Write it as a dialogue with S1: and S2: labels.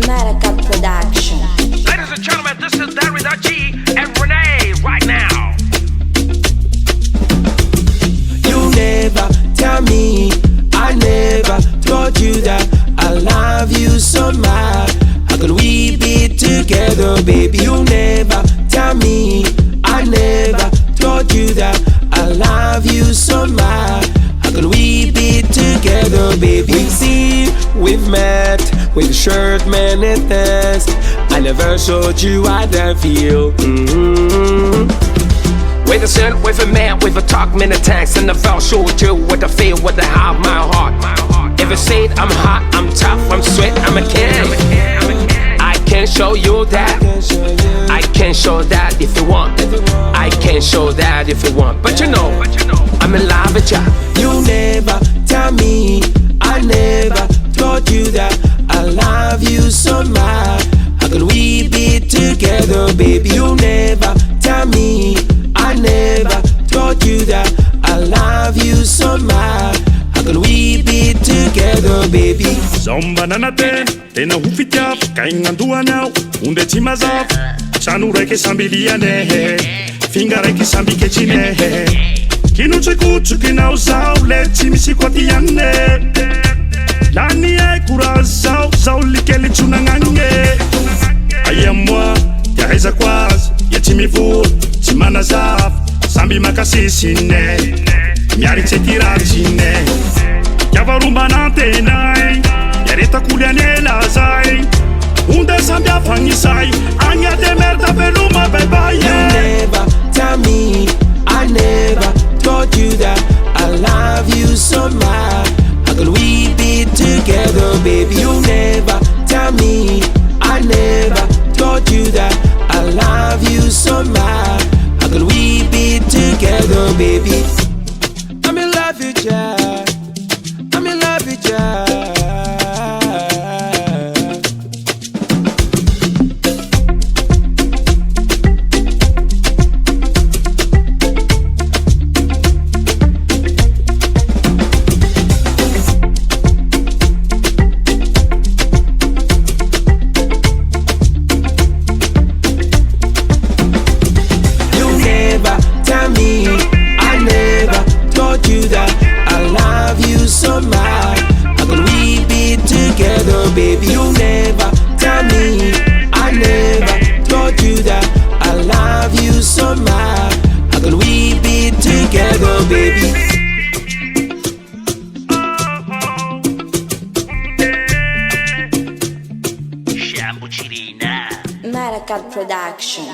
S1: Maracat Production.
S2: Ladies and gentlemen, this is Darryl G and Renee right now.
S3: You never tell me, I never told you that I love you so much. How could we be together, baby? You never tell me, I never told you that I love you so much. How could we be together, baby? We've seen, we've met, we've shared many things. I never showed you how I feel.
S2: With a son, with a man, with a talk many times, and I've showed you what I feel, what I have my heart. If I say it, I'm hot, I'm tough, I'm sweet, I'm a king. I can show you that. I can show that if you want. I can show that if you want. But you know, I'm in love with ya.
S3: You never tell me, I never told you that I love you so much. How could we be together, baby? You never tell me, I never told you that I love you so much. How could we be together, baby?
S4: Zombanana tena hufitiaf kainganduanao unde timazaf chanu reke sambiliane finga reke sambikechine kinu chekuchu kinao zao le timisi kwatiane lani e kurazao zao likeli chunangange ayamwa yaheza kwaz yetimivu timana zaf sambi makasisine miari tsetirachine yavarumba nantenai yareta kulianela zai unde sambia fangisai anya de merda veluma bye.
S3: You never tell me, I never told you that I love you so much. How could we be together, baby? You never tell me, I never told you that I love you so much. How could we be together, baby? I'm in love with ya. I'm in love with ya. So much. How could we be together, baby? You never tell me, I never told you that I love you so much. How could we be together, baby?
S1: Maracat Production.